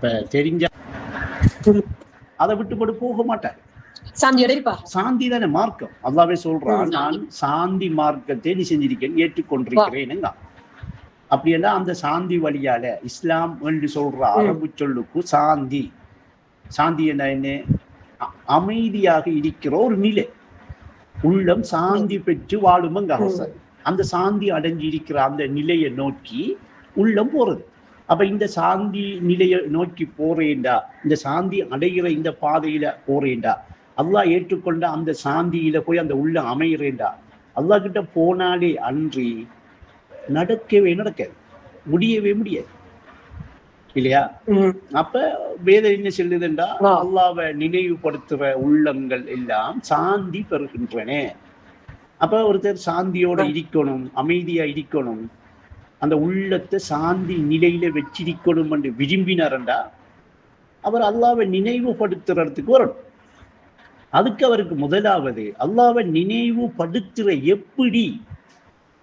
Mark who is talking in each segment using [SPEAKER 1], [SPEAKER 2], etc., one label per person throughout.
[SPEAKER 1] இப்ப தெரிஞ்ச அதை விட்டு போட்டு போக மாட்டார். சாந்தி தானே மார்க்கம். அல்லாஹ்வே சொல்றான், நான் சாந்தி மார்க்கத்தை நீ செஞ்சிருக்கேன், ஏற்றுக்கொண்டிருக்கிறேன். அப்படின்னா அந்த சாந்தி வழியால இஸ்லாம் என்று சொல்ற அரபு சொல்லுக்கு சாந்தி. சாந்தி என்ன? அமைதியாக இருக்கிற ஒரு நிலை. உள்ளம் சாந்தி பெற்று வாழுமங்க அவசரம். அந்த சாந்தி அடைஞ்சு இருக்கிற அந்த நிலையை நோக்கி உள்ளம் போறது. அப்ப இந்த சாந்தி நிலையை நோக்கி போறேன்டா, இந்த சாந்தி அடைகிற இந்த பாதையில போறேன்டா, அல்லாஹ் ஏற்றுக்கொண்ட அந்த சாந்தியில போய் அந்த உள்ள அமைகிறேன்டா, அல்லாஹ் கிட்ட போனாலே அன்றி நடக்காது, முடியவே முடியாது இல்லையா? அப்ப வேதம் என்ன சொல்லுதுண்டா, அல்லாஹ்வை நினைவுபடுத்துற உள்ளங்கள் எல்லாம் சாந்தி பெறுகின்றன. அப்ப ஒருத்தர் சாந்தியோட இருக்கணும், அமைதியா இருக்கணும், அந்த உள்ளத்தை சாந்தி நிலையில வச்சிருக்கணும் என்று விரும்பினார்டா, அவர் அல்லாஹ்வை நினைவுபடுத்துறதுக்கு வரணும். அதுக்கு அவருக்கு முதலாவது அல்லாஹ்வை நினைவுபடுத்துற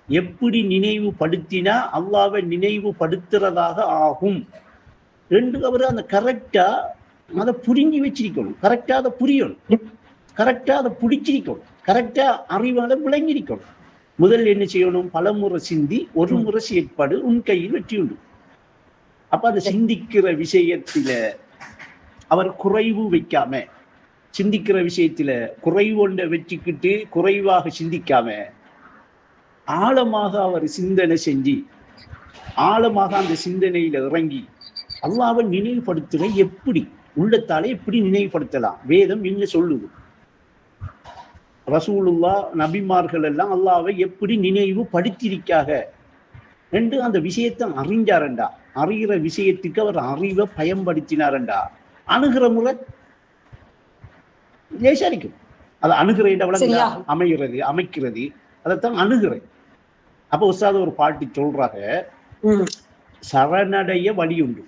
[SPEAKER 1] எப்படி நினைவுபடுத்தினா அல்லாஹ்வை நினைவுபடுத்துறதாக ஆகும் என்று அவர் அந்த கரெக்டா அதை புரிஞ்சு வச்சிருக்கணும், கரெக்டா அதை புரியணும், கரெக்டா அதை பிடிச்சிருக்கணும், கரெக்டா அறிவால விளங்கிருக்கணும். முதல் என்ன செய்யணும்? பலமுறை சிந்தி ஒரு முறை செயற்பாடு, உன் கையில் வெற்றி உண்டு. அப்ப அதை சிந்திக்கிற விஷயத்துல அவர் குறைவு வைக்காம, சிந்திக்கிற விஷயத்துல குறைவு ஒன்றை வச்சுக்கிட்டு குறைவாக சிந்திக்காம ஆழமாக அவர் சிந்தனை செஞ்சு ஆழமாக அந்த சிந்தனையில இறங்கி அல்லாஹ்வை நினைவுபடுத்துற எப்படி உள்ளத்தாலே எப்படி நினைவுபடுத்தலாம்? வேதம் என்ன சொல்லுது? ரசூலுல்லாஹ் நபிமார்கள் எல்லாம் அல்லாஹ்வை எப்படி நினைவுபடுத்தியிருக்காக என்று அந்த விஷயத்தை அறிஞ்சாரண்டா, அறிகிற விஷயத்துக்கு அவர் அறிவை பயன்படுத்தினாரண்டா, அணுகிற முறை லேசாரிக்கும். அது அணுகிற வளங்க அமைக்கிறது அதைத்தான் அணுகிறேன். அப்ப உஸ்தாது ஒரு பாட்டி சொல்றாங்க, சரணடைய வழி உண்டு,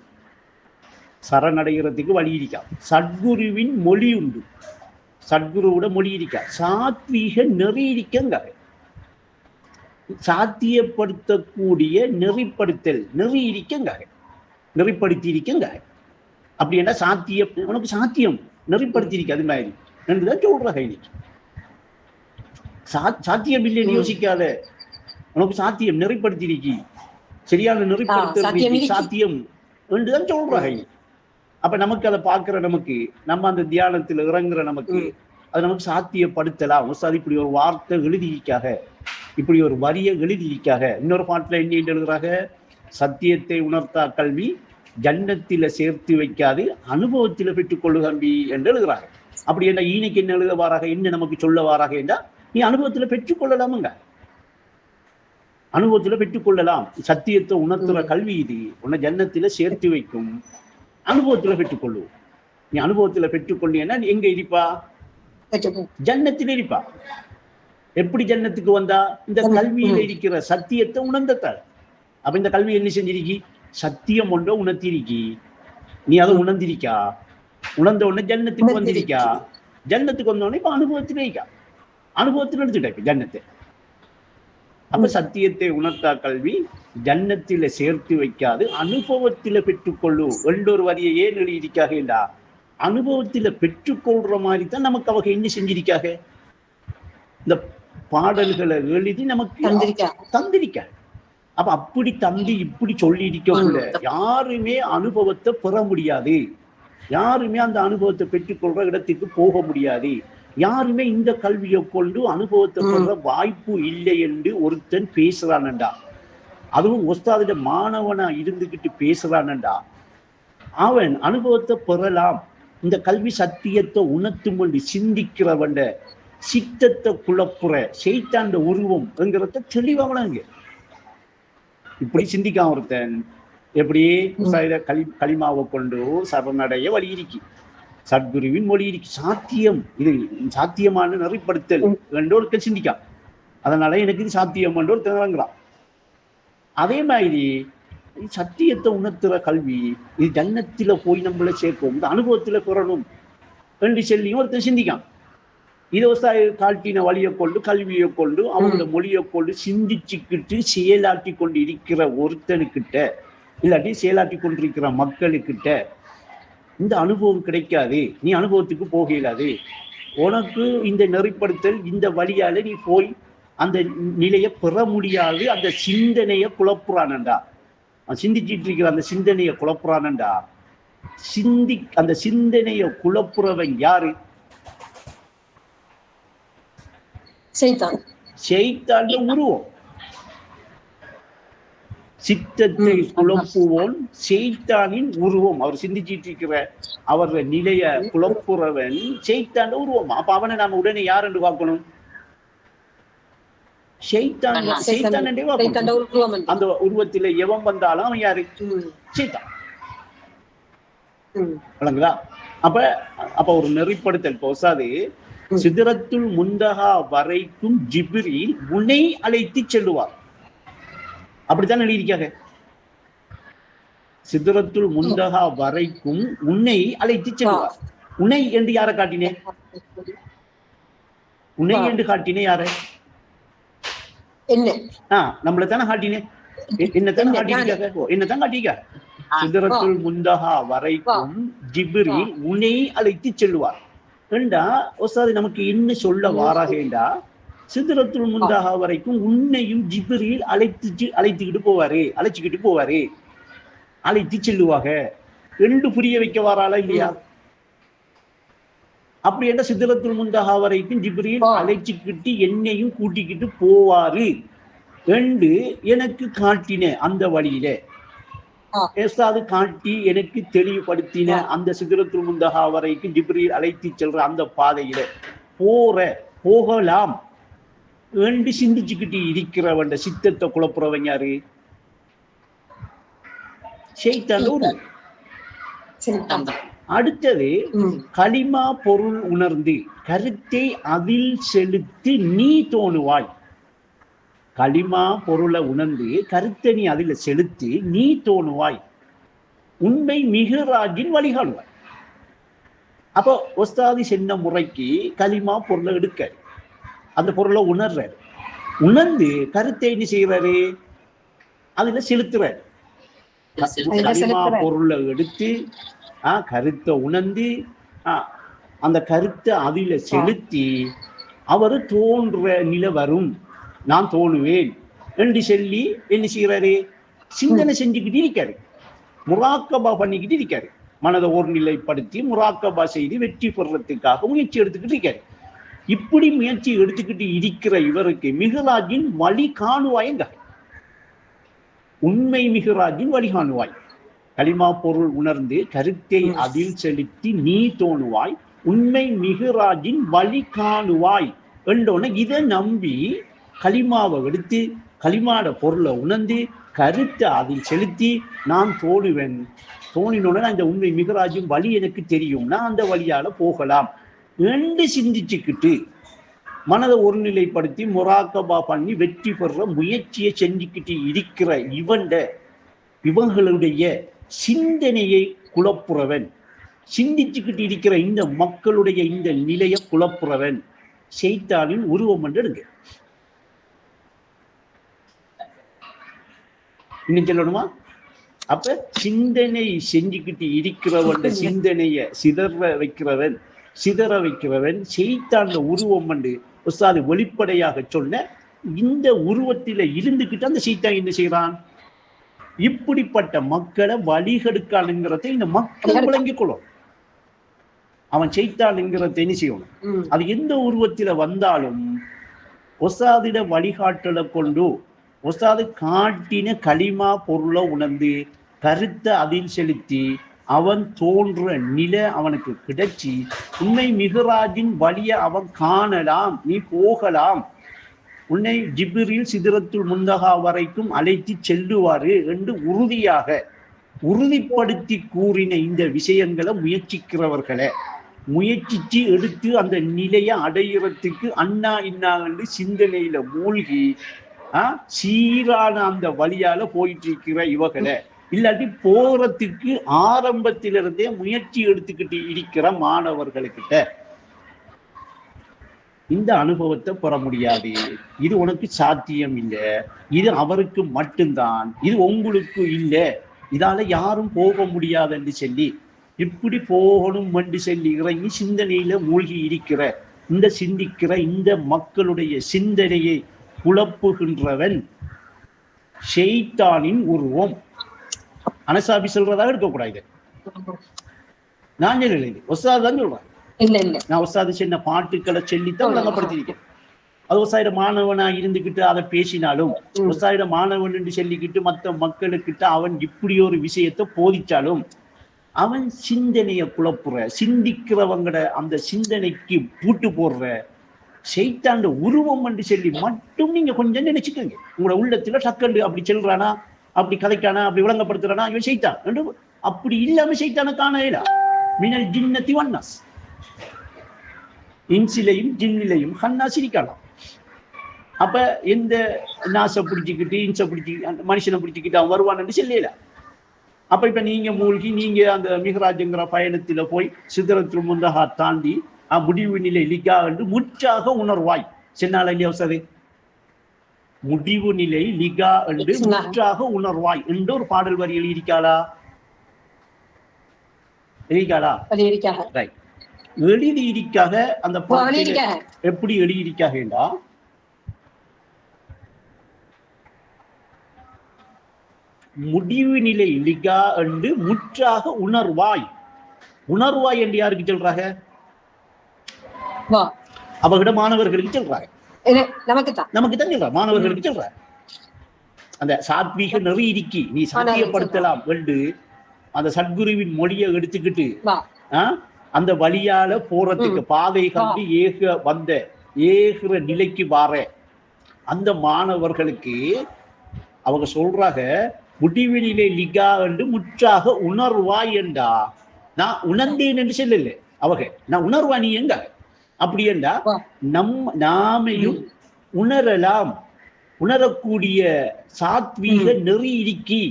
[SPEAKER 1] சரணடைகிறதுக்கு வழி இருக்கா, சத்குருவின் மொழி உண்டு, சத்குருவோட மொழி இருக்கா, சாத்வீக நெறி இருக்கங்க, சாத்தியப்படுத்தக்கூடிய நெறிப்படுத்தல் நெறி இருக்கங்க, நெறிப்படுத்தி இருக்கங்க. அப்படின்னா சாத்தியம், உனக்கு சாத்தியம் நெறிப்படுத்தி இருக்கு, அது மாதிரி என்றுதான் சொல்றாங்க. இன்னைக்கு சாத்தியம் இல்லைன்னு யோசிக்காத, உனக்கு சாத்தியம் நெறிப்படுத்திருக்கி, சரியான நெறிப்படுத்த சாத்தியம் என்றுதான் சொல்றாங்க. அப்ப நமக்கு அதை பார்க்கிற நமக்கு, நம்ம அந்த தியானத்தில் இறங்குற நமக்கு அது நமக்கு சாத்தியப்படுத்தலாம். உஸ்தாது இப்படி ஒரு வார்த்தை எழுதியிருக்காக, இப்படி ஒரு வரியை எழுதியிருக்காக. இன்னொரு பாட்டுல என்ன எழுதுறாங்க? சத்தியத்தை உணர்த்தா கல்வி ஜன்னத்தில சேர்த்து வைக்காது, அனுபவத்தில பெற்றுக்கொள்ளு தம்பி என்று எழுதுறாங்க. அப்படி என்ன ஈனைக்கு என்ன எழுத வாராக, என்ன நமக்கு சொல்ல வாராக என்றால், நீ அனுபவத்துல பெற்றுக்கொள்ளலாமுங்க, அனுபவத்துல பெற்றுக்கொள்ளலாம். சத்தியத்தை உணர்த்துற கல்வி இது உன்னை ஜன்னத்தில சேர்த்து வைக்கும், அனுபவத்துல பெற்றுக்கொள்ளும். நீ அனுபவத்துல பெற்றுக்கொண்டீங்கன்னா எங்க இருப்பா? ஜன்னத்தில இருப்பா. எப்படி ஜன்னத்துக்கு வந்தா? இந்த கல்வியில இருக்கிற சத்தியத்தை உணர்ந்தத்தால். அப்ப இந்த கல்வி என்ன செஞ்சிருக்கி? சத்தியம் ஒன்றை உணர்த்திருக்கி, நீ அதை உணர்ந்திருக்கா, உணர்ந்த உடனே ஜன்னத்துக்கு வந்திருக்கா, ஜன்னத்துக்கு வந்த உடனே இப்ப அனுபவத்திலே இருக்கா, அனுபவத்தில் எடுத்துட்டா ஜன்னத்தை. அப்ப சத்தியத்தை உணர்த்தா கல்வி ஜன்னத்தில சேர்த்து வைக்காது, அனுபவத்தில பெற்றுக்கொள்ளு எல்லொரு வரியை ஏன் எழுதியிருக்காக? அனுபவத்தில பெற்றுக்கொள்ற மாதிரி தான் நமக்கு அவங்க என்ன செஞ்சிருக்காக? இந்த பாடல்களை எழுதி நமக்கு தந்திருக்கா. அப்ப அப்படி தம்பி இப்படி சொல்லி இருக்கக்குள்ள யாருமே அனுபவத்தை பெற முடியாது, யாருமே அந்த அனுபவத்தை பெற்றுக்கொள்ற இடத்துக்கு போக முடியாது, யாருமே இந்த கல்வியை கொண்டு அனுபவத்தை பெற வாய்ப்பு இல்லை என்று ஒருத்தன் பேசுறானண்டா, அதுவும் உஸ்தாதிட மாணவனா இருந்துகிட்டு பேசுறானண்டா, அவன் அனுபவத்தை பெறலாம். இந்த கல்வி சத்தியத்தை உணர்த்தும் கொண்டு சிந்திக்கிறவன் சித்தத்தை குழப்புற செய்தாண்ட உருவம் என்கிறத தெளிவாங்க. இப்படி சிந்திக்காம ஒருத்தன் எப்படி களிமாவை கொண்டு சரணடைய வழி இருக்கி, சத்குருவின் மொழி இருக்கு, சாத்தியம் இது சாத்தியமான நெறிப்படுத்தல் என்று ஒருத்தன் சிந்திக்கான். அதனால எனக்கு இது சாத்தியம் என்று ஒருத்தன் இறங்குறான். அதே மாதிரி சத்தியத்தை உணர்த்துற கல்வி இது ஜன்னத்தில போய் நம்மளை சேர்க்கும், இந்த அனுபவத்துல பெறணும் என்று சொல்லியும் ஒருத்தன் சிந்திக்கான். இதை காட்டின வழியை கொண்டு கல்வியை கொண்டு அவங்களோட மொழியை கொண்டு சிந்திச்சுக்கிட்டு செயலாற்றி கொண்டு இருக்கிற ஒருத்தனுக்கிட்ட, இல்லாட்டி செயலாற்றி கொண்டிருக்கிற மக்களுக்கிட்ட இந்த அனுபவம் கிடைக்காது, நீ அனுபவத்துக்கு போக இயலாது, உனக்கு இந்த நெறிப்படுத்தல் இந்த வழியால நீ போய் அந்த நிலையை பெற முடியாது. அந்த சிந்தனையை குழப்புறானண்டா, சிந்திச்சிட்டு இருக்கிற அந்த சிந்தனையை குழப்புறானண்டா. அந்த சிந்தனையை குழப்புறவன் யாரு? ஷைத்தான் உருவம். சித்தத்தை குழப்புவோன் ஷைத்தானின் உருவம். அவர் சிந்திச்சிட்டு இருக்கிற அவர் நிலைய குழப்புறவன் ஷைத்தான் உருவம். அப்ப அவனை நாம உடனே யார் என்று பார்க்கணும்? அந்த உருவத்தில எவன் வந்தாலும் அவன் யாரு? ஷைத்தான். அப்ப அப்ப ஒரு நெறிப்படுத்தல் போசாது. சிதறத்துல் முந்தஹா வரைக்கும் ஜிப்ரீல் உன்னை அழைத்து செல்லுவார். அப்படித்தான் எழுதியிருக்காங்க. சிதறத்துல் முந்தஹா வரைக்கும் உன்னை அழைத்து செல்லுவார். உன்னை என்று யாரை காட்டினேன்? உன்னை என்று காட்டினே யார? நம்மள தானே காட்டினேன். என்னத்தானே காட்டியிருக்காங்க? என்னத்தான் காட்டியிருக்காங்க. சிதறத்துல் முந்தஹா வரைக்கும் ஜிப்ரீல் உன்னை அழைத்து செல்லுவார் என்றா ஒசாது நமக்கு என்ன சொல்ல வாராகேண்டா, சிதறத்துல் முந்தஹா வரைக்கும் உன்னையும் ஜிப்ரீல் அழைத்துக்கிட்டு போவாரு, அழைத்து செல்லுவாங்க என்று புரிய வைக்க வாராளா இல்லையா? அப்படி என்ன சிதறத்துல் முந்தஹா வரைக்கும் ஜிப்ரீல் அழைச்சிக்கிட்டு என்னையும் கூட்டிக்கிட்டு போவாரு என்று எனக்கு காட்டின அந்த வழியில காட்டி எனக்கு தெளிவுபடுத்தின அந்த சிதறத்துல் முந்தஹா வரைக்கும் ஜிப்ரீல் அழைத்து செல்ற அந்த பாதையில போகலாம் என்று சிந்திச்சுக்கிட்டு இருக்கிறவன் சித்தத்தை குழப்புறவன் யாரு? ஷைத்தான். அடுத்தது களிமா பொருள் உணர்ந்து கருத்தை அதில் செலுத்தி நீ தோணுவாய். களிமா பொருளை உணர்ந்து கருத்தை நீ அதில் செலுத்தி நீ தோணுவாய், உண்மை மிகராஜின் வழிகாணுவாய். அப்போ ஒஸ்தாதி சென்ன முறைக்கு களிமா பொருளை எடுக்க, அந்த பொருளை உணர்றாரு, உணர்ந்து கருத்தை என்ன செய்யறாரு? அதுல செலுத்துறாரு. களிமா பொருளை எடுத்து கருத்தை உணர்ந்து அந்த கருத்தை அதில செலுத்தி அவரு தோன்ற நிலை வரும், நான் தோணுவேன் என்று சொல்லி என்ன செய்யறாரு? சிந்தனை செஞ்சுக்கிட்டு இருக்காரு, முராக்கபா பண்ணிக்கிட்டு இருக்காரு. மனதை ஒரு நிலைப்படுத்தி முராக்கபா செய்து வெற்றி பெறத்துக்காக முயற்சி எடுத்துக்கிட்டு இருக்காரு. இப்படி முயற்சி எடுத்துக்கிட்டு இருக்கிற இவருக்கு மிகராஜின் வழி காணுவாயங்க. உண்மை மிகராஜின் வழி காணுவாய். களிமா பொருள் உணர்ந்து கருத்தை அதில் செலுத்தி நீ தோணுவாய், உண்மை மிகராஜின் வழி காணுவாய் என்றோன்னு இதை நம்பி களிமாவை எடுத்து களிமாட பொருளை உணர்ந்து கருத்தை அதில் செலுத்தி நான் தோணுவேன், தோணினோட இந்த உண்மை மிகராஜின் வழி எனக்கு தெரியும், நான் அந்த வழியால போகலாம் என்று சிந்திச்சுக்கிட்டு மனதை ஒருநிலைப்படுத்தி முராக்கபா பண்ணி வெற்றி பெற முயற்சியை செஞ்சுக்கிட்டு இருக்கிற இவங்களுடைய சிந்தனையை குழப்புறவன், சிந்திச்சுக்கிட்டு இருக்கிற இந்த மக்களுடைய இந்த நிலையை குழப்புறவன் ஷைத்தானின் உருவம் என்று எடுங்க. இன்னும் சொல்லணுமா? அப்ப சிந்தனை செஞ்சுக்கிட்டு இருக்கிறவன் சிந்தனைய சிதற வைக்கிறவன் ஷைத்தான் உருவம் என்று உஸ்தாது வெளிப்படையாக சொன்ன இந்த உருவத்தில இருந்துகிட்டு அந்த ஷைத்தான் என்ன செய்யறான்? இப்படிப்பட்ட மக்களை வழிகெடுக்கானுங்கிறத இந்த மக்கள் விளங்கிக் கொள்ளும். அவன் ஷைத்தான்ங்கிறத என்ன செய்யணும்? அது எந்த உருவத்தில வந்தாலும் ஒசாதிட வழிகாட்டலை கொண்டு ஒசாது காட்டின களிமா பொருளை உணர்ந்து கருத்தை அதில் செலுத்தி அவன் தோன்ற நிலை அவனுக்கு கிடைச்சி உன்னை மிகராஜின் வழியை அவன் காணலாம், நீ போகலாம், உன்னை ஜிப்ரீல் சிதறத்துல் முந்தஹா வரைக்கும் அழைத்து செல்லுவாரு என்று உறுதிப்படுத்தி கூறின இந்த விஷயங்களை முயற்சிக்கிறவர்களை முயற்சிச்சு எடுத்து அந்த நிலையை அடையிறதுக்கு அண்ணா இன்னா என்று சிந்தனையில மூழ்கி சீரான அந்த வழியால போயிட்டு இருக்கிற இவர்களை இல்லாட்டி போறதுக்கு ஆரம்பத்திலிருந்தே முயற்சி எடுத்துக்கிட்டு இருக்கிற மாணவர்களுக்கிட்ட இந்த அனுபவத்தை பெற முடியாது. இது உனக்கு சாத்தியம் இல்லை, இது அவருக்கு மட்டும்தான், இது உங்களுக்கு இல்லை, இதால யாரும் போக முடியாது என்று சொல்லி இப்படி போகணும் என்று சொல்லி இறங்கி சிந்தனையில மூழ்கி இருக்கிற இந்த சிந்திக்கிற இந்த மக்களுடைய சிந்தனையை குழப்புகின்றவன் ஷைத்தானின் உருவம். அனசாபி சொல்றதாக இருக்கக்கூடாது. நான் சொல்லலை, ஒஸ்தாது தான் சொல்றேன். நான் ஒஸ்தாது சின்ன பாட்டுக்களை சொல்லித்தான் விளங்கப்படுத்திருக்கேன். அது ஒசாயிட மாணவனா இருந்துகிட்டு அதை பேசினாலும், ஒசாயிட மாணவன் என்று சொல்லிக்கிட்டு மற்ற மக்களுக்கிட்ட அவன் இப்படி ஒரு விஷயத்தை போதிச்சாலும் அவன் சிந்தனையை குழப்புற, சிந்திக்கிறவங்கட அந்த சிந்தனைக்கு பூட்டு போடுற ஷைத்தாண்ட உருவம் என்று சொல்லி மட்டும் நீங்க கொஞ்சம் நினைச்சுக்கோங்க. உங்களோட உள்ளத்துல டக்கண்டு அப்படி சொல்றானா, அப்படி கதைக்கானா, அப்படி விளங்கப்படுத்துறானா, இவன் ஷைத்தான் என்று. அப்படி இல்லாம ஷைத்தான காணல. மினல் ஜின்னதி வன்னாஸ், இன்சிலையும் ஜின்னிலையும் ஹன்னாசிரிக்கலாம். அப்ப எந்த நாசை பிடிச்சிக்கிட்டு இன்சை பிடிச்சி மனுஷனை பிடிச்சிக்கிட்டு அவன் வருவான்னு சொல்லல. அப்ப இப்ப நீங்க மூழ்கி நீங்க அந்த மிகராஜங்கிற பயணத்துல போய் சிதறத்தில் முந்தகா தாண்டி முடிவு நிலை லிகா என்று முற்றாக உணர்வாய். சின்னால இல்லையா சார்? முடிவு நிலை லிகா என்று முற்றாக உணர்வாய் என்று ஒரு பாடல் வரி எழுதியிருக்காளா? எழுதிக்காளா? எழுதியிருக்காக. அந்த பாடல் எப்படி எழுதியிருக்காகண்டா, முடிவு நிலை லிகா என்று முற்றாக உணர்வாய். உணர்வாய் என்று யாருக்கு சொல்றாங்க? அவகிட்ட மாணவர்களுக்கு சொல்றாங்க. நமக்கு தான் சொல்ற, மாணவர்களுக்கு சொல்ற. அந்த சாத்வீக நெறி இருக்கி நீ சாத்தியப்படுத்தலாம் என்று அந்த சத்குருவின் மொழியை எடுத்துக்கிட்டு அந்த வழியால போறதுக்கு பாதை கண்டு ஏகுற நிலைக்கு வார அந்த மாணவர்களுக்கு அவங்க சொல்றாங்க, முடிவினிலே லிகா என்று முற்றாக உணர்வாய் என்றா. நான் உணர்ந்தேன் என்று சொல்லல அவங்க, நான் உணர்வா நீ எங்க அப்படி என்றா நாமையும் உணரலாம். உணரக்கூடிய சாத்வீக நெறி இருக்கி,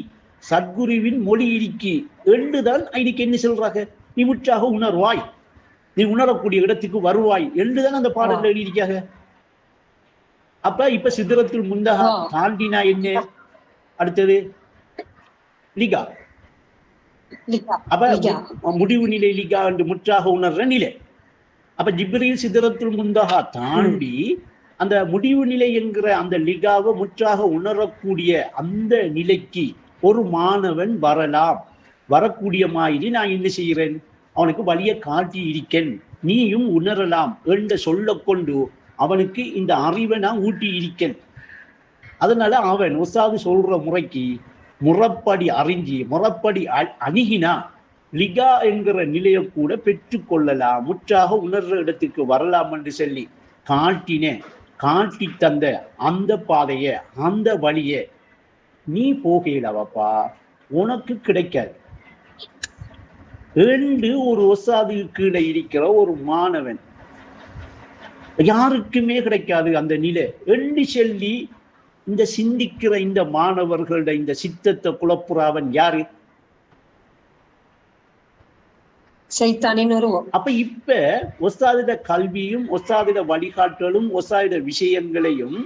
[SPEAKER 1] சத்குருவின் மொழி இருக்கி என்றுதான் இன்னைக்கு என்ன சொல்றாங்க, நீ முற்றாக உணர்வாய், நீ உணரக்கூடிய இடத்துக்கு வருவாய் என்றுதான் அந்த பாடல்கள் எழுதியிருக்காங்க. அப்ப இப்ப சிதறத்தில் முந்தகா தாண்டினா என்ன அடுத்தது? லிகா. அப்ப முடிவு நிலை லிகா என்று முற்றாக உணர்ற நிலை. அப்ப ஜிப்ரீல் சிதறத்துல் முந்தகா தாண்டி அந்த முடிவு நிலை என்கிற அந்த லிகாவை முற்றாக உணரக்கூடிய அந்த நிலைக்கு ஒரு மாணவன் வரலாம். வரக்கூடிய மாதிரி நான் என்ன செய்கிறேன், அவனுக்கு வழியை காட்டி இருக்கேன், நீயும் உணரலாம் என்ற சொல்ல கொண்டு அவனுக்கு இந்த அறிவை நான் ஊட்டி இருக்கேன். அதனால அவன் உஸ்தாது சொல்ற முறைக்கு முறப்படி அறிஞ்சி முறப்படி அணுகினா லிகா என்கிற நிலையை கூட பெற்றுக்கொள்ளலாம், முற்றாக உணர்ற இடத்துக்கு வரலாம் என்று சொல்லி காட்டி தந்த அந்த பாதைய அந்த வழிய நீ போகலவாப்பா, உனக்கு கிடைக்காது என்று ஒரு உஸ்தாதுக்கு கீழே இருக்கிற ஒரு மாணவன் யாருக்குமே கிடைக்காது அந்த நிலை என்று சொல்லி இந்த சிந்திக்கிற இந்த மாணவர்களுடைய இந்த சித்தத்தை குழப்புறாவன் யாரு?
[SPEAKER 2] ஷைத்தானின் உருவம்.
[SPEAKER 1] அப்ப இப்ப உஸ்தாதிட கல்வியும் உஸ்தாதிட வழிகாட்டலும் உஸ்தாதிட விஷயங்களையும்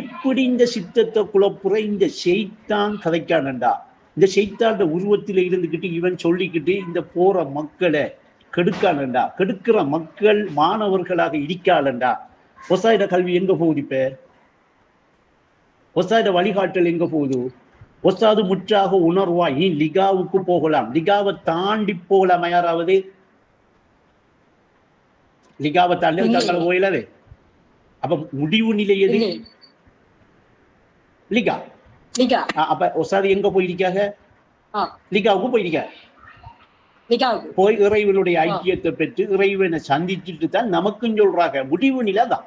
[SPEAKER 1] இப்படி இந்த சித்தத்தை குழப்புற இந்த ஷைத்தான் கதைக்கானண்டா. இந்த ஷைத்தாண்ட உருவத்தில இருந்துகிட்டு இவன் சொல்லிக்கிட்டு இந்த போற மக்களை கெடுக்கானண்டா, கெடுக்கிற மக்கள் மாணவர்களாக இருக்காளண்டா. உஸ்தாதிட கல்வி எங்க போகுது? இப்ப உஸ்தாதிட வழிகாட்டல் எங்க போகுது? உஸ்தாது முற்றாக உணர்வாய், நீ லிகாவுக்கு போகலாம், லிகாவை தாண்டி போகலாமா? யாராவது லிகாவை தாண்டி போயிடாது. அப்ப முடிவு நிலை எது? லிகா. அப்ப உஸ்தாது எங்க போயிருக்காங்க? லிகாவுக்கு போயிருக்காங்க. போய் இறைவனுடைய ஐக்கியத்தை பெற்று இறைவனை சந்திச்சுட்டு தான் நமக்கும் சொல்றாங்க முடிவு நிலை தான்.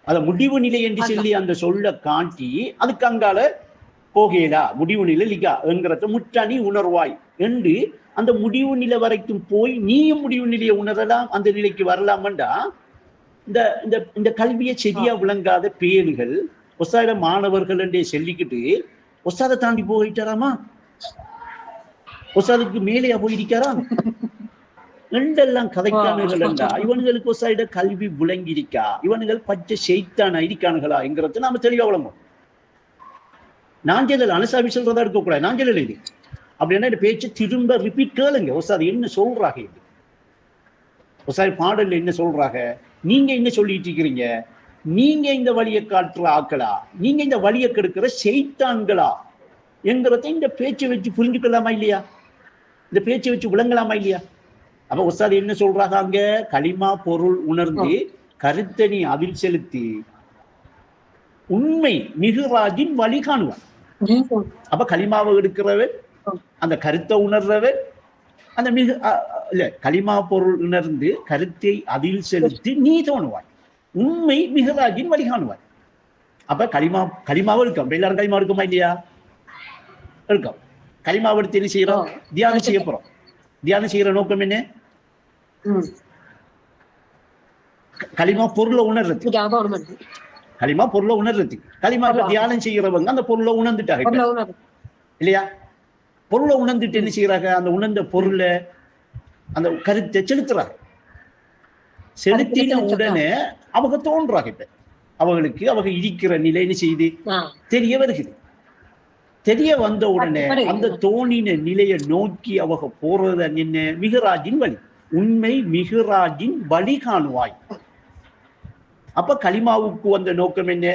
[SPEAKER 1] அத முடிவு நிலை என்று சொல்லி அந்த சொல்ல காட்டி அதுக்கு அங்கால போகலா, முடிவு நிலை லிகா என்கிறத முற்றாணி உணர்வாய் என்று அந்த முடிவு நிலை வரைக்கும் போய் நீயும் முடிவு நிலையை உணரலாம், அந்த நிலைக்கு வரலாமண்டா. இந்த கல்வியை சரியா விளங்காத பேர்கள் உஸ்தாத மாணவர்கள் என்றே சொல்லிக்கிட்டு உஸ்தாதை தாண்டி போயிட்டாராமா, உஸ்தாதுக்கு மேலேயா போயிருக்காரா ரெண்டெல்லாம் கதைக்கானுகள் என்றா இவனுங்களுக்கு உஸ்தாத கல்வி விளங்கி இருக்கா, இவனுங்கள் பச்சை ஷைத்தானா இருக்கானுகளா என்கிறத நாம தெளிவா விளங்கும். நான் சொல்லல, அனுசாபி சொல்றதா இருக்கக்கூடாது, நான் சொல்லல. இது அப்படின்னா இந்த பேச்சை திரும்ப ரிப்பீட் கேளுங்க. உஸ்தாத் என்ன சொல்றாங்க, இது உஸ்தாத் பாடல்ல என்ன சொல்றாங்க, நீங்க என்ன சொல்லிட்டு இருக்கிறீங்க, நீங்க இந்த வழியை காட்டுற ஆக்களா, நீங்க இந்த வழியை கெடுக்கிற செய்தான்களா என்கிறத இந்த பேச்சை வச்சு புரிஞ்சுக்கலாமா இல்லையா, இந்த பேச்சை வச்சு விளங்கலாமா இல்லையா? அப்ப உஸ்தாத் என்ன சொல்றாங்க, அங்க களிமா பொருள் உணர்ந்து கருத்தணி அதில் செலுத்தி உண்மை மிகுராஜின் வழி காணுவான். அப்ப களிமாவை எடுக்கிறவன், அந்த கருத்தை உணர்றவன், அந்த இல்ல களிமா பொருள் உணர்ந்து கருத்தை அதில் செலுத்தி நீ தோணுவாய், உண்மை மிகுராஜின் வழி காணுவாய். அப்ப களிமாவை எடுக்கும். எல்லாரும் களிமா எடுக்குமா இல்லையா? எடுக்கும். களிமாவை எடுத்து என்ன செய்யறோம், தியானம் செய்ய போறோம். தியானம் செய்யற நோக்கம் என்ன, களிமா பொருளை உணர்றது, களிமா பொருளை உணர்றதுக்கு. களிமா தியானம் செய்யறவங்க அந்த பொருளை உணர்ந்துட்டாங்க இல்லையா? பொருளை உணர்ந்துட்டு என்ன செய்யறாங்க, அந்த உணர்ந்த பொருளை அந்த கருத்தை செலுத்துறாங்க. செலுத்தின உடனே அவங்க தோன்றாங்க. இப்ப அவங்களுக்கு அவங்க இருக்கிற நிலைன்னு செய்து தெரிய வருகிறது. தெரிய வந்த உடனே அந்த தோணின நிலையை நோக்கி அவங்க போறது என்ன, மிகுராஜின் வழி, உண்மை மிகுராஜின் வழி காணுவாய். அப்ப களிமாவுக்கு வந்த நோக்கம் என்ன,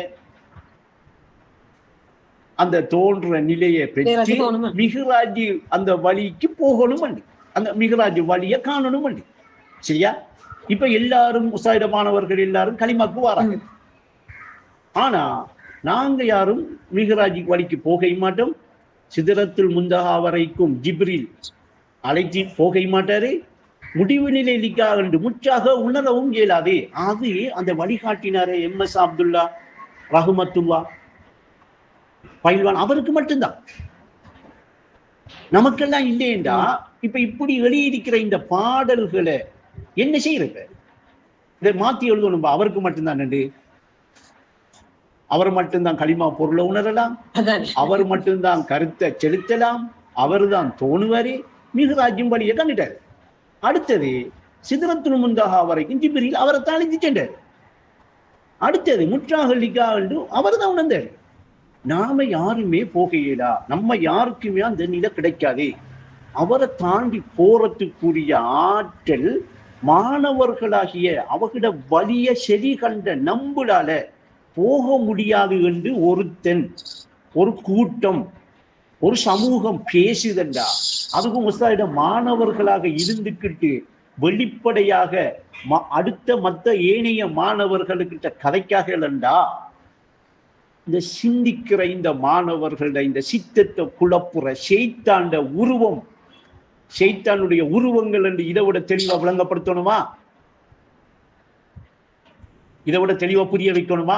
[SPEAKER 1] அந்த தோன்ற நிலையை பெற்று மிகுராஜி அந்த வழிக்கு போகணும், அந்த மிகுராஜி வழியை காணணும். சரியா? இப்ப எல்லாரும் உசாயிடமானவர்கள் எல்லாரும் களிமாக்கு வராங்க. ஆனா நாங்க யாரும் மிகுராஜி வழிக்கு போக மாட்டோம். சிதறத்துல் முந்தஹா வரைக்கும் ஜிப்ரீல் அழைச்சி போக மாட்டாரு. முடிவு நிலையிலிக்கா என்று முற்றாக உணரவும் இயலாது. அது அந்த வழிகாட்டினாரே MS அப்துல்லா ரஹ்மத்துல்லா பயில்வான், அவருக்கு மட்டும்தான். நமக்கெல்லாம் இல்லையென்றா இப்ப இப்படி வெளியிருக்கிற இந்த பாடல்களை என்ன செய்யறது, இதை மாத்தி எழுதணும். அவருக்கு மட்டும்தான் நண்டு, அவர் மட்டும்தான் களிமா பொருளை உணரலாம், அவர் மட்டும்தான் கருத்தை செலுத்தலாம், அவர் தான் தோணுவாரு, மிகுராஜின் வழியை கண்டுட்டாரு. அடுத்தது சிதறத்துல் முந்தஹா வரைக்கும் ஜிப்ரீல் அவரை தாழ்த்தி சென்றார். அடுத்தது முற்றாக லிகா என்று அவர் தான் உணர்ந்தார். நாம யாருமே போகையிலா, நம்ம யாருக்குமே அந்த நிலை கிடைக்காது. அவரை தாண்டி போறதுக்குரிய ஆற்றல் மாணவர்களாகிய அவகிட வலிய செடி கண்ட நம்புடால போக முடியாது என்று ஒருத்தன், ஒரு கூட்டம், ஒரு சமூகம் பேசுதண்டா, அதுக்கும் உஸ்தாதிடம் மாணவர்களாக இருந்துக்கிட்டு வெளிப்படையாக அடுத்த மற்ற ஏனைய மாணவர்களுக்கிட்ட கதைக்காகலண்டா, இந்த சிந்திக்கிற இந்த மாணவர்கள இந்த சித்தத்தை குழப்புற ஷைத்தாண்ட உருவம், ஷைத்தானுடைய உருவங்கள் என்று இதை விட தெளிவா விளங்கப்படுத்தணுமா? இதை விட தெளிவா புரிய வைக்கணுமா?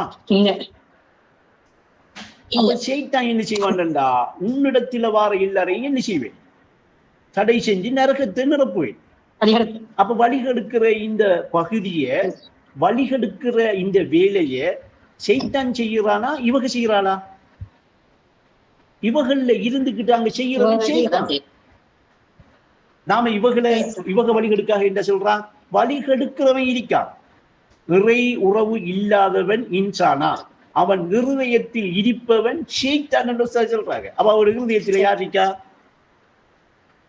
[SPEAKER 1] அவன் ஷைத்தான் என்ன செய்வான்டா, உன்னிடத்துல வார எல்லாரையும் என்ன செய்வேன், தடை செஞ்சு நரகத்தை நிரப்புவேன். அப்ப வழிகெடுக்கிற இந்த பகுதியை, வழிகெடுக்கிற இந்த வேலையை ஷைத்தான் செய்யறானா, இவங்க செய்யறாளா? இவகள்ல இருந்துகிட்டு அங்க செய்யறது ஷைத்தான். நாம இவக வழிகெடுக்காக என்ன சொல்றான், வழிகெடுக்கிறவன் இருக்கான். இறை உறவு இல்லாதவன் இன்சானா, அவன் இருதயத்தில் இருப்பவன் ஷைத்தான் என்று சொல்றாங்க. அப்ப அவர் இருதயத்துல யார் இருக்கா,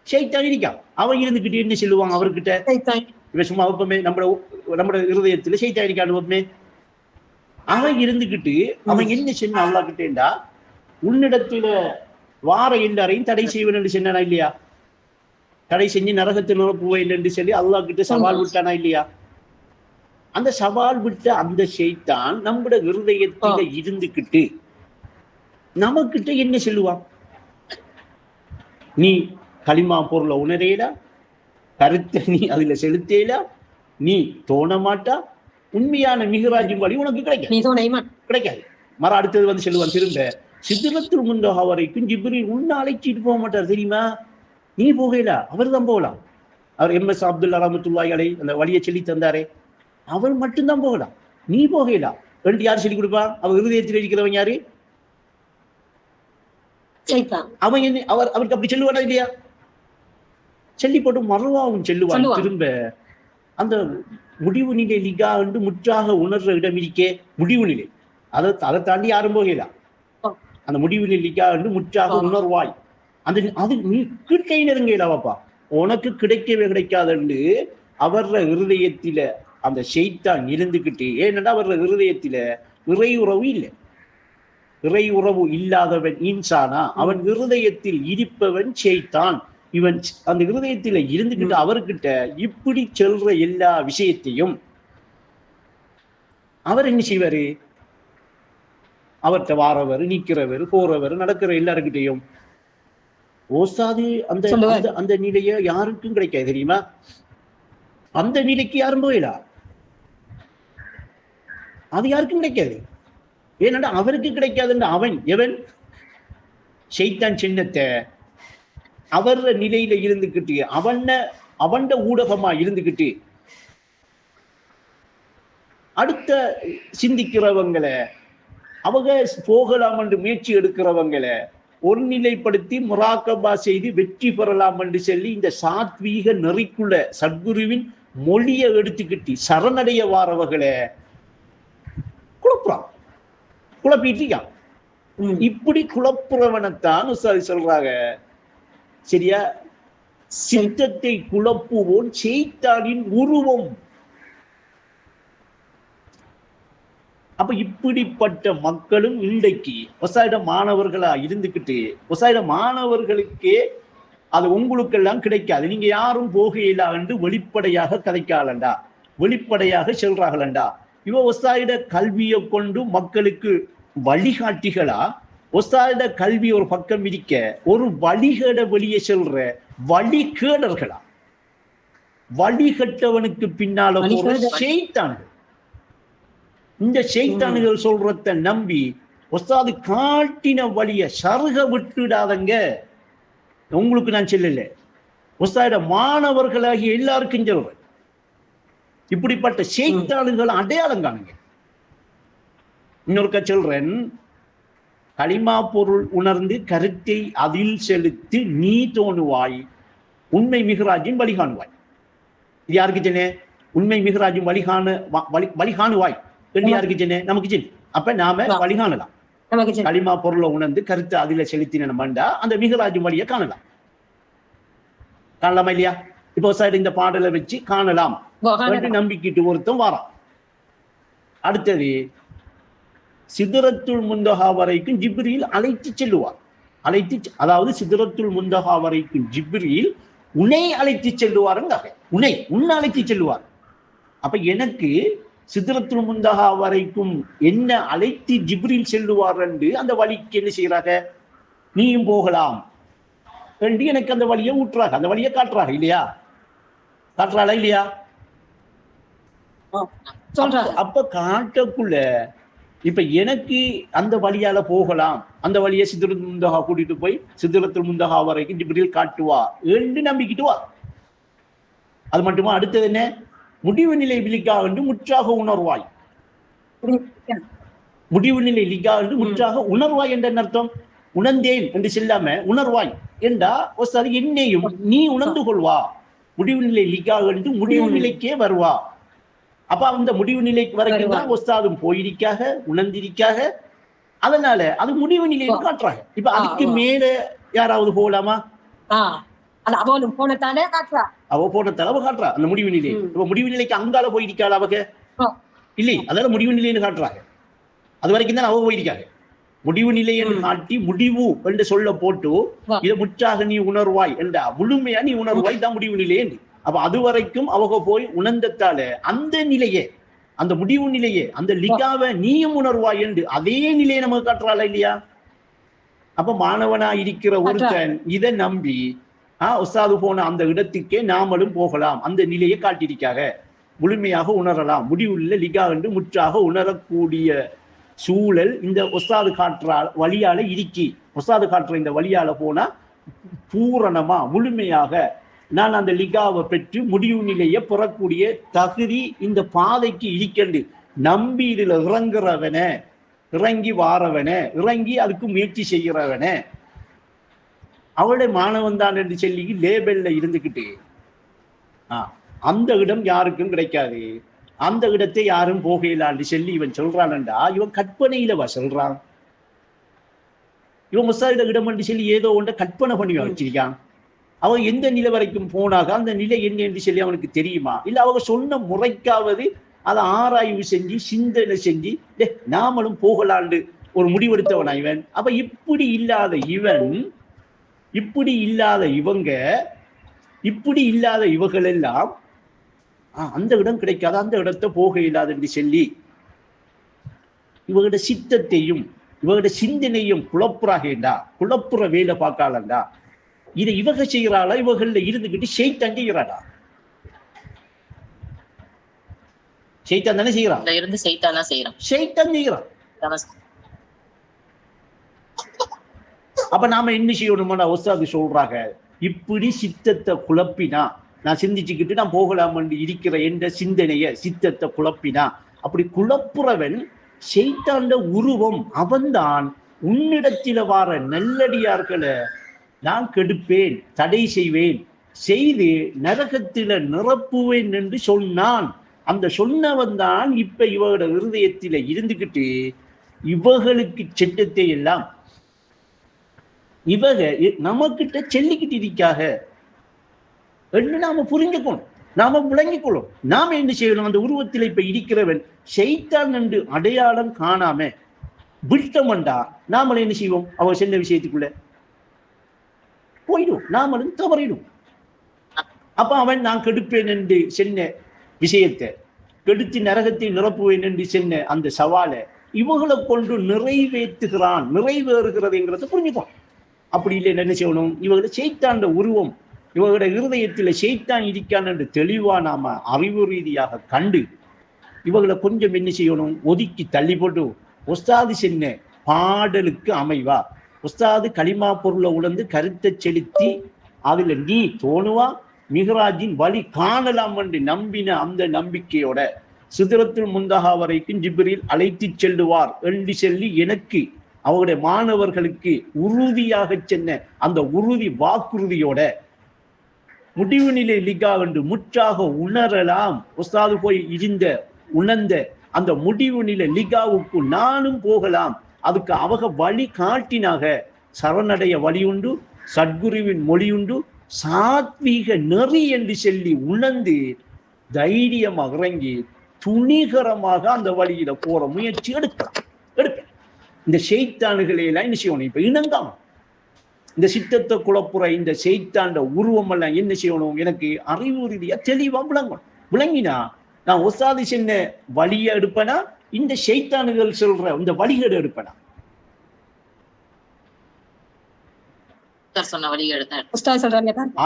[SPEAKER 1] ஷைத்தான் இருக்கான். அவன் இருந்துகிட்டு என்ன சொல்லுவாங்க அவர்கிட்ட, இவன் சும்மா வைப்பமே நம்ம இருதயத்துல ஷைத்தான் இருக்கான்னு வைப்பமே. அவன் இருந்துகிட்டு அவன் என்ன சொன்ன அல்லாஹ் கிட்டேண்டா, உன்னிடத்துல வார எல்லாரையும் தடை செய்வன் என்று சொன்னானா இல்லையா? தடை செஞ்சு நரகத்தில் நிரப்புவேன் என்று சொல்லி அல்லாஹ் கிட்ட சவால் விட்டானா இல்லையா? அந்த சவால் விட்ட அந்த ஷைத்தான் நம்முடைய இருதயத்தில இருந்துகிட்டு நமக்கிட்ட என்ன சொல்லுவான், நீ களிமா பொருளை உணரையில, கருத்தை நீ அதுல செலுத்தேல, நீ தோண மாட்டா, உண்மையான மிகுராஜின் வழி உனக்கு கிடைக்காது. மர அடுத்தது வந்து சொல்லுவான் திரும்ப, சிதறத்துல் முந்தஹா வரைக்கும் ஜிப்ரீல் உன்னை அழைச்சிட்டு போக மாட்டார் தெரியுமா, நீ போகல, அவர் தான் போகலாம். அவர் MS அப்துல்லா ரஹ்மத்துல்லாஹி அலைஹி அந்த வழியை சொல்லி தந்தாரே, அவர் மட்டும்தான் போகலாம், நீ போகலாம் என்று யார் சொல்லி கொடுப்பா? அவர் இருதயத்தில் இருக்கிறவன் யாரு? அவன் என்ன அவருக்கு அப்படி சொல்லுவானா இல்லையா? சொல்லி போட்டு மறுவாவும் செல்லுவான் திரும்ப. அந்த முடிவு நிலை லிகா என்று முற்றாக உணர்ற இடம் இருக்கே, முடிவு நிலை, அதை தாண்டி யாரும் போகலாம். அந்த முடிவு நிலை லிகா என்று முற்றாக உணர்வாய், அந்த அது நீ கீழ்கை நெருங்கலவாப்பா, உனக்கு கிடைக்கவே கிடைக்காதுன்னு அவர இருதயத்தில அந்த ஷைத்தான் இருந்துகிட்டு, ஏனென்றா அவர இருதயத்தில இறை உறவு இல்லை. இறை உறவு இல்லாதவன் இன்சானா, அவன் இருதயத்தில் இருப்பவன் ஷைத்தான். இவன் அந்த இருதயத்தில இருந்துகிட்டு அவர்கிட்ட இப்படி சொல்ற எல்லா விஷயத்தையும் அவர் என்ன செய்வாரு? அவர்கிட்ட வாரவர், நீக்கிறவர், போறவர், நடக்கிற எல்லாருக்கிட்டையும் ஓசாது அந்த அந்த நிலைய யாருக்கும் கிடைக்காது தெரியுமா? அந்த நிலைக்கு யாரும் போயிடா, அது யாருக்கும் கிடைக்காது. ஏன்னா அவருக்கு கிடைக்காதுன்னு அவன் எவன் ஷைத்தான் சின்னத்தை அவர் நிலையில இருந்துகிட்டு அவன் ஊடகமா இருந்துகிட்டு அடுத்த சிந்திக்கிறவங்களை அவங்க போகலாம் என்று முயற்சி எடுக்கிறவங்களை ஒருநிலைப்படுத்தி முராக்கபா செய்து வெற்றி பெறலாம் என்று சொல்லி இந்த சாத்வீக நெறிக்குள்ள சத்குருவின் மொழியை எடுத்துக்கிட்டு சரணடைய வாரவர்களை குழப்புறான், குழப்பிட்டிருக்கான். இப்படி குழப்புறவனைத்தான் சொல்றாங்க, சரியா, சித்தத்தை குழப்புவோன் ஷைத்தானின் உருவம். அப்ப இப்படிப்பட்ட மக்களும் இன்றைக்கு ஒசாயிட மாணவர்களா இருந்துகிட்டு ஒசாயிட மாணவர்களுக்கே அது உங்களுக்கெல்லாம் கிடைக்காது, நீங்க யாரும் போகையிலா என்று வெளிப்படையாக கதைக்காலண்டா, வெளிப்படையாக சொல்றாங்களண்டா. இவ ஒசாயிட கல்வியை கொண்டு மக்களுக்கு வழிகாட்டிகளா, ஒசாயிட கல்வி ஒரு பக்கம் இருக்க ஒரு வழிகேட வெளியே சொல்ற வழிகேடர்களா, வழிகட்டவனுக்கு பின்னால போற ஷைத்தான்கள். இந்த ஷைத்தான்கள் சொல்றத நம்பி ஒஸ்தாது காட்டின வழிய சருக விட்டுடாதங்க. உங்களுக்கு நான் சொல்லல, ஒஸ்தாத மாணவர்களாகிய எல்லாருக்கும் சொல்றேன், இப்படிப்பட்ட ஷைத்தான்கள் அடையாளம் காணுங்க. இன்னொருக்க சொல்றேன், களிமா பொருள் உணர்ந்து கருத்தை அதில் செலுத்தி நீ தோணுவாய், உண்மை மிகராஜின் வழிகாணுவாய். இது யாருக்கு சொன்ன? உண்மை மிகராஜின் வழிகாணுவாய் என்று யாருக்கு சொன்ன? நமக்கு சொன்ன. அப்ப நாம வழிகாணலாம். களிமா பொருளை உணர்ந்து கருத்தை அதில செலுத்தின மண்டா அந்த மிகராஜின் வழியை காணலாம். காணலாமா இல்லையா? இப்போ சார் இந்த பாடலை வச்சு காணலாம் நம்பிக்கிட்டு ஒருத்தன் வாரான். அடுத்தது சிதறத்துல் முந்தகா வரைக்கும் ஜிப்ரீல் அழைத்து செல்லுவார். அதாவது சிதறத்துல் முந்தகா வரைக்கும் ஜிப்ரீல் உன்னை அழைத்து செல்லுவாருங்க. உன்னை அழைத்து செல்லுவார். அப்ப எனக்கு சிதறத்துல் முந்தகா வரைக்கும் என்ன அழைத்து ஜிப்ரீல் செல்லுவார் என்று அந்த வழிக்கு என்ன செய்யறாங்க, நீயும் போகலாம் என்று எனக்கு அந்த வழியை ஊட்டுறாங்க, அந்த வழியை காட்டுறாங்க. இல்லையா? காட்டுறாளா இல்லையா? அப்ப காட்டக்குள்ள இப்ப எனக்கு அந்த வழியால போகலாம், அந்த வழியை சிதறத்துல் முந்தகா கூட்டிட்டு போய் சிதறத்துல் முந்தகா வரைக்கும் ஜிப்ரீல் காட்டுவா என்று நம்பிக்கிட்டு வா. அது மட்டுமா? அடுத்தது என்ன? முடிவு நிலை விழிக்கா என்று முற்றாக உணர்வாய். முடிவு நிலை லிகா என்று முற்றாக உணர்வாய் என்ற அர்த்தம். உணர்ந்தேன் என்று செல்லாம உணர்வாய் என்றா என்னையும் நீ உணர்ந்து கொள்வா. முடிவு நிலை லிகா என்று முடிவு நிலைக்கே வருவா. அப்ப அந்த முடிவு நிலைக்கு வரைக்கும் தான் ஒஸ்தாதும் போயிருக்காக, உணர்ந்திருக்காக. அதனால அது முடிவு நிலையை காட்டுறாங்க. இப்ப அதுக்கு மேல யாராவது போகலாமா? அவ போனத்தால அவ காட்டுறா அந்த முடிவு நிலை. இப்ப முடிவு நிலைக்கு அங்கால போயிருக்காள் அவங்க இல்லை, அதால முடிவு நிலைன்னு காட்டுறாங்க. அது வரைக்கும் தான் அவ போயிருக்காங்க. முடிவு நிலை என்று காட்டி முடிவு என்று சொல்ல போட்டு இதை முற்றாக நீ உணர்வாய் என்றா முழுமையா நீ உணர்வாய் தான் முடிவு நிலை என்று. அப்ப அது வரைக்கும் அவங்க போய் உணர்ந்தத்தால அந்த நிலையே, அந்த முடிவு நிலையே, அந்த லிகாவை நீயும் உணர்வாய் என்று அதே நிலையை நமக்கு காட்டுறாளா இல்லையா? அப்ப மாணவனா இருக்கிற ஒருத்தன் இதை நம்பி உஸ்தாது போன அந்த இடத்துக்கே நாமளும் போகலாம், அந்த நிலையை காட்டியிருக்காக, முழுமையாக உணரலாம், முடிவுள்ள லிகா என்று முற்றாக உணரக்கூடிய சூழல் இந்த உஸ்தாது காட்டுற வழியால இருக்கி. உஸ்தாது காட்டுற இந்த வழியால போனா பூரணமா முழுமையாக நான் அந்த லிகாவை பெற்று முடிவு நிலையை பெறக்கூடிய தகுதி இந்த பாதைக்கு இருக்கண்டு நம்பி இதுல இறங்குறவன, இறங்கி வாரவன, இறங்கி அதுக்கு முயற்சி செய்கிறவன அவளுடைய மாணவன் தான் என்று சொல்லி லேபல்ல இருந்துக்கிட்டு அந்த இடம் யாருக்கும் கிடைக்காது, அந்த இடத்தை யாரும் போகையிலான்னு சொல்லி இவன் சொல்றான்டா, இவன் கற்பனையிலவா சொல்றான்? இவன் உஸ்தாதிட இடம் என்று சொல்லி ஏதோ ஒன்றை கற்பனை பண்ணி வச்சிருக்கான். அவன் எந்த நிலை வரைக்கும் போனாக அந்த நிலை என்ன என்று சொல்லி அவனுக்கு தெரியுமா? இல்ல அவங்க சொன்ன முறைக்காவது அதை ஆராய்வு செஞ்சு சிந்தனை செஞ்சு நாமளும் போகலாண்டு ஒரு முடிவெடுத்தவனா இவன்? அப்ப இப்படி இல்லாத இவர்கள் எல்லாம் அந்த இடம் கிடைக்காத, அந்த இடத்தை போக இல்லாது என்று சொல்லி இவங்களோட சித்தத்தையும் இவங்களோட சிந்தனையும் குழப்புற வேலை பார்க்கலாண்டா. இதை இவங்க செய்யறாளா? இவர்கள இருந்துகிட்டு ஷைத்தான் செய்யறாடா. ஷைத்தான் தானே செய்யறான். ஷைத்தான் செய்யறான். அப்ப நாம என்ன செய்யணும்னா உஸ்தாது சொல்றாங்க, இப்படி சித்தத்தை குழப்பினா நான் சிந்திச்சுக்கிட்டு நான் போகலாம் இருக்கிற என்ற சித்தத்தை குழப்பினா, அப்படி குழப்புறவன் ஷைத்தாண்ட உருவம். அவன்தான் உன்னிடத்தில வார நல்லடியார்களை நான் கெடுப்பேன், தடை செய்வேன், செய்து நரகத்தில நிரப்புவேன் என்று சொன்னான். அந்த சொன்னவன் தான் இப்ப இவரோட இருதயத்தில இருந்துகிட்டு இவர்களுக்கு செட்டத்தை எல்லாம் இவக நமக்கிட்ட செல்லிக்கிட்டு இருக்காக என்று நாம புரிஞ்சுக்கணும், நாம விளங்கிக்கொள்ளும். நாம என்ன செய்யணும்? அந்த உருவத்தில் இப்ப இருக்கிறவன் ஷைத்தான் என்று அடையாளம் காணாம விட்டமண்டா நாமளும் என்ன செய்வோம்? அவ சென்ன விஷயத்துக்குள்ள போயிடும், நாமளும் தவறிடும். அப்ப அவன் நான் கெடுப்பேன் என்று சென்ன விஷயத்தை, கெடுத்து நரகத்தை நிரப்புவேன் என்று சென்ன அந்த சவாலை இவங்களை கொண்டு நிறைவேறுகிறதுங்கிறத புரிஞ்சுக்கும். அப்படி இல்லை என்ன செய்யணும்? இவங்களை ஷைத்தாண்ட உருவம், இவங்களோட இருதயத்தில் ஷைத்தான் இருக்கான் என்று தெளிவா நாம அறிவு ரீதியாக கண்டு இவங்களை கொஞ்சம் என்ன செய்யணும்? ஒதுக்கி தள்ளி போட்டு உஸ்தாது சென்ன பாடலுக்கு அமைவா, உஸ்தாது களிமா பொருளை உணர்ந்து கருத்தை செலுத்தி அதுல நீ தோணுவா மிஹ்ராஜின் வழி காணலாம் என்று நம்பின அந்த நம்பிக்கையோட சிதறத்துல் முந்தஹா வரைக்கும் ஜிப்ரீல் அழைத்து செல்லுவார் என்று சொல்லி எனக்கு அவருடைய மாணவர்களுக்கு உறுதியாக சென்ன அந்த உறுதி வாக்குறுதியோட முடிவு நிலை லிகா என்று முற்றாக உணரலாம். உஸ்தாது போய் உணர்ந்த அந்த முடிவு நிலை லிகாவுக்கு நானும் போகலாம். அதுக்கு அவங்க வழி காட்டினாக. சரணடைய வழியுண்டு, சத்குருவின் மொழியுண்டு, சாத்வீக நெறி என்று சொல்லி உணர்ந்து தைரியமாக இறங்கி துணிகரமாக அந்த வழியில போற முயற்சி எடுக்கலாம். இந்த ஷைத்தானுகளை எல்லாம் என்ன செய்யணும்? இப்ப இணங்காம இந்த சித்தத்தை குழப்புற இந்த ஷைத்தாண்ட உருவம் எல்லாம் என்ன செய்யணும்? எனக்கு அறிவு ரீதியா தெளிவா விளங்கணும். விளங்கினா நான் உஸ்தாது சென்ன வழியை எடுப்பேனா, இந்த ஷைத்தானுகள் சொல்ற இந்த வழிகளை எடுப்பேனா?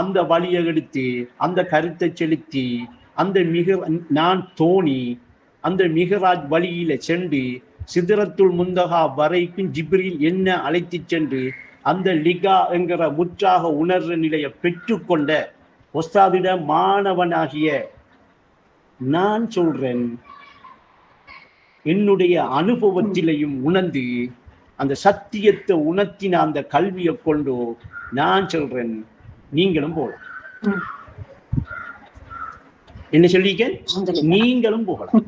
[SPEAKER 1] அந்த வழியை எடுத்து அந்த கருத்தை செலுத்தி அந்த நான் தோணி அந்த மிஹ்ராஜ் வழியில சென்று சிதறத்துல் முந்தஹா வரைக்கும் ஜிப்ரீல் என்ன அழைத்து சென்று அந்த லிகா என்கிற முற்றாக உணர்ற நிலையை பெற்றுக்கொண்ட உஸ்தாதிட மாணவனாகிய நான் சொல்றேன், என்னுடைய அனுபவத்திலையும் உணர்ந்து அந்த சத்தியத்தை உணர்த்தின அந்த கல்வியை கொண்டு நான் சொல்றேன், நீங்களும் போகலாம். என்ன சொல்லிக்க? நீங்களும் போகலாம்.